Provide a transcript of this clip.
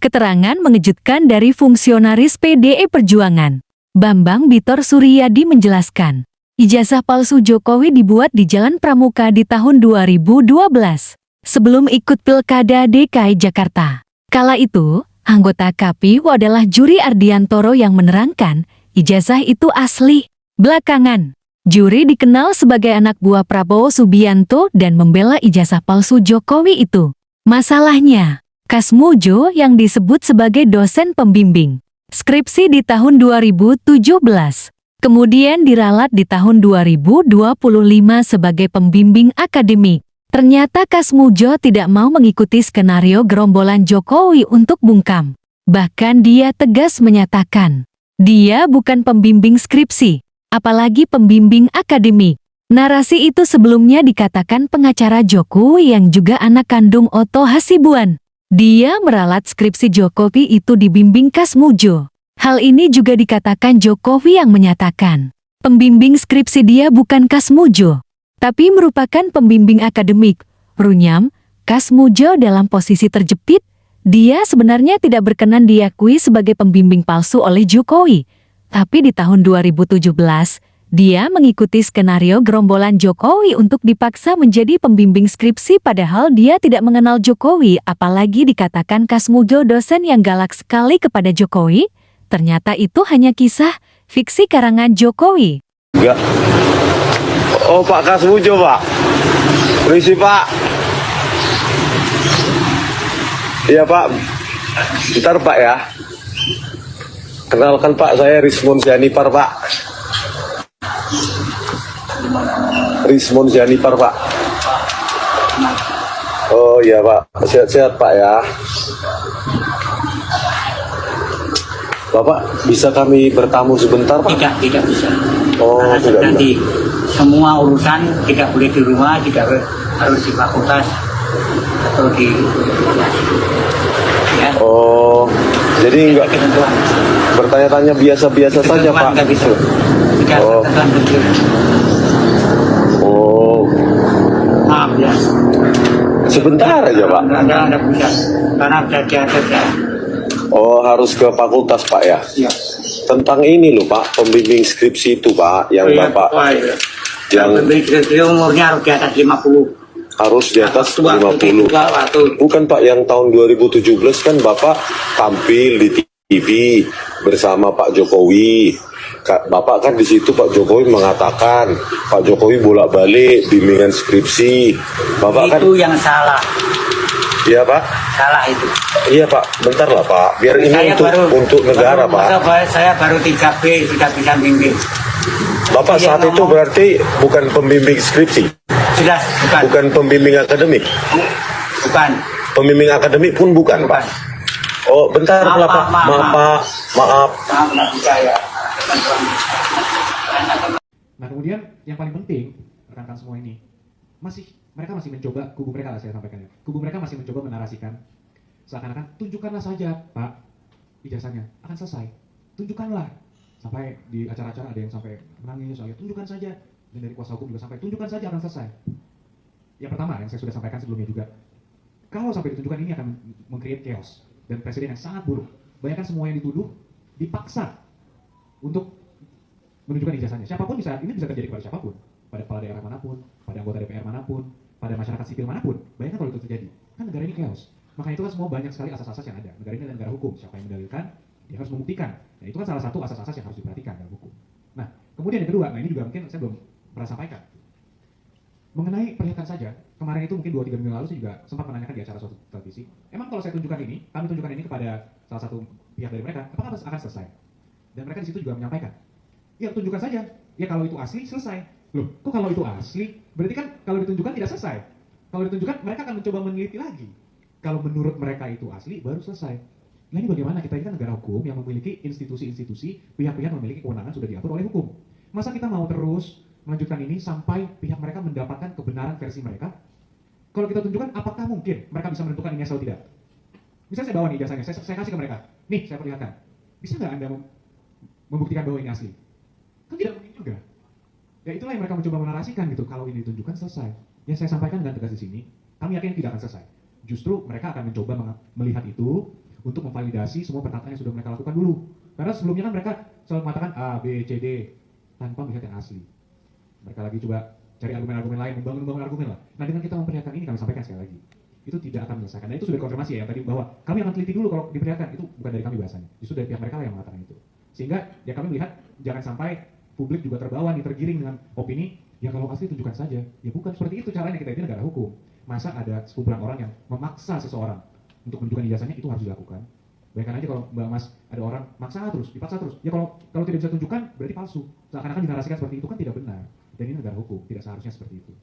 Keterangan mengejutkan dari fungsionaris PDI Perjuangan. Bambang Bitor Suryadi menjelaskan, ijazah palsu Jokowi dibuat di Jalan Pramuka di tahun 2012, sebelum ikut Pilkada DKI Jakarta. Kala itu, anggota KPU adalah Juri Ardiantoro yang menerangkan, ijazah itu asli. Belakangan, Juri dikenal sebagai anak buah Prabowo Subianto dan membela ijazah palsu Jokowi itu. Masalahnya, Kasmujo yang disebut sebagai dosen pembimbing skripsi di tahun 2017, kemudian diralat di tahun 2025 sebagai pembimbing akademik. Ternyata Kasmujo tidak mau mengikuti skenario gerombolan Jokowi untuk bungkam. Bahkan dia tegas menyatakan, dia bukan pembimbing skripsi, apalagi pembimbing akademik. Narasi itu sebelumnya dikatakan pengacara Jokowi yang juga anak kandung Otto Hasibuan. Dia meralat skripsi Jokowi itu dibimbing Kasmujo. Hal ini juga dikatakan Jokowi yang menyatakan, pembimbing skripsi dia bukan Kasmujo, tapi merupakan pembimbing akademik. Runyam, Kasmujo dalam posisi terjepit, dia sebenarnya tidak berkenan diakui sebagai pembimbing palsu oleh Jokowi. Tapi di tahun 2017, dia mengikuti skenario gerombolan Jokowi untuk dipaksa menjadi pembimbing skripsi padahal dia tidak mengenal Jokowi, apalagi dikatakan Kasmujo dosen yang galak sekali kepada Jokowi. Ternyata itu hanya kisah fiksi karangan Jokowi. Enggak. Oh, Pak Kasmujo, Pak. Permisi, Pak. Iya, Pak. Bentar, Pak ya. Kenalkan, Pak, saya Rismon Sianipar, Pak. Rismon Sianipar, Pak. Oh iya, Pak. Sehat-sehat, Pak ya. Bapak, bisa kami bertamu sebentar, Pak? Tidak bisa. Oh, karena tidak nanti semua urusan tidak boleh di rumah, tidak harus di fakultas atau di ya. Oh, jadi enggak Ketentuan. bertanya-tanya biasa-biasa saja, Pak? Tidak bisa. Tidak Oh. ketentuan begitu. Oh, Maaf ya. sebentar aja, Pak. Anda bisa. Karena sudah diatur ya. Oh, harus ke fakultas, Pak ya? Iya. Tentang ini loh, Pak, pembimbing skripsi itu, Pak, yang Bapak yang umurnya harus di atas 50. harus di atas Tua, 50. tua, waktu. Bukan, Pak, yang tahun 2017 kan Bapak tampil di TV bersama Pak Jokowi. Bapak kan di situ Pak Jokowi mengatakan Pak Jokowi bolak-balik bimbingan skripsi. Bapak Itu kan yang salah. iya, Pak. Salah itu. Iya, Pak. Bentar lah, Pak. Biar ini Saya untuk negara, Pak. Saya baru 3B sudah bisa bimbing. Bapak Iya, saat itu ngomong. berarti bukan pembimbing skripsi, Sudah, bukan. bukan pembimbing akademik. Bukan. Pembimbing akademik pun bukan, Pak. Oh, bentar lah, Pak. Maaf, Pak. Maaf. Nggak bisa ya. Nah kemudian yang paling penting rekan-rekan semua ini mereka masih mencoba, kubu mereka lah saya sampaikan ya, kubu mereka masih mencoba menarasikan seakan-akan tunjukkanlah saja Pak ijazahnya akan selesai, tunjukkanlah, sampai di acara-acara ada yang sampai menangis soalnya tunjukkan saja, dan dari kuasa hukum juga sampai tunjukkan saja akan selesai. Yang pertama yang saya sudah sampaikan sebelumnya juga, kalau sampai ditunjukkan ini akan meng-create chaos dan presiden yang sangat buruk. Bayangkan semua yang dituduh dipaksa untuk menunjukkan ijazahnya. Siapapun bisa, ini bisa terjadi kepada siapapun, pada kepala daerah manapun, pada anggota DPR manapun, pada masyarakat sipil manapun. Bayangkan kalau itu terjadi, kan negara ini chaos. Makanya itu kan semua banyak sekali asas-asas yang ada. Negara ini adalah negara hukum. Siapa yang mendalilkan, dia harus membuktikan. Nah itu kan salah satu asas-asas yang harus diperhatikan dalam hukum. Nah kemudian yang kedua, nah ini juga mungkin saya belum pernah sampaikan. Mengenai perlihatkan saja, kemarin itu mungkin 2-3 minggu lalu saya juga sempat menanyakan di acara suatu televisi. Emang kalau saya tunjukkan ini, kami tunjukkan ini kepada salah satu pihak dari mereka, apakah akan selesai? Dan mereka di situ juga menyampaikan, ya tunjukkan saja. Ya kalau itu asli selesai. Loh, kok kalau itu asli? Berarti kan kalau ditunjukkan tidak selesai. Kalau ditunjukkan mereka akan mencoba meneliti lagi. Kalau menurut mereka itu asli baru selesai. Nah ini bagaimana, kita ini kan negara hukum yang memiliki institusi-institusi, pihak-pihak memiliki kewenangan sudah diatur oleh hukum. Masa kita mau terus melanjutkan ini sampai pihak mereka mendapatkan kebenaran versi mereka? Kalau kita tunjukkan, apakah mungkin mereka bisa menentukan ini asal tidak? Misalnya saya bawa nih ijazahnya, saya kasih ke mereka. Nih, saya perlihatkan. Bisa nggak Anda membuktikan bahwa ini asli? Kan tidak mungkin juga. Ya itulah yang mereka mencoba menarasikan gitu. Kalau ini ditunjukkan selesai. Yang saya sampaikan dengan tegas di sini, kami yakin tidak akan selesai. Justru mereka akan mencoba melihat itu, untuk memvalidasi semua perkataan yang sudah mereka lakukan dulu. Karena sebelumnya kan mereka selalu mengatakan A, B, C, D tanpa melihat yang asli. Mereka lagi coba cari argumen-argumen lain, membangun argumen lah. Nah, dengan kita memperlihatkan ini, kami sampaikan sekali lagi, itu tidak akan menyelesaikan. Dan itu sudah konfirmasi ya tadi, bahwa kami akan teliti dulu kalau diperlihatkan. Itu bukan dari kami bahasanya, justru dari pihak mereka yang mengatakan itu. Sehingga ya kami melihat jangan sampai publik juga terbawa nih, tergiring dengan opini, ya kalau asli tunjukkan saja. Ya bukan seperti itu caranya, kita ini negara hukum. Masa ada sekumpulan orang yang memaksa seseorang untuk menunjukkan ijazahnya, itu harus dilakukan. Bayangkan aja kalau Mbak Mas ada orang maksa terus, dipaksa terus. Ya kalau tidak bisa tunjukkan berarti palsu. Seakan-akan dinarasikan seperti itu kan tidak benar. Dan ini negara hukum, tidak seharusnya seperti itu.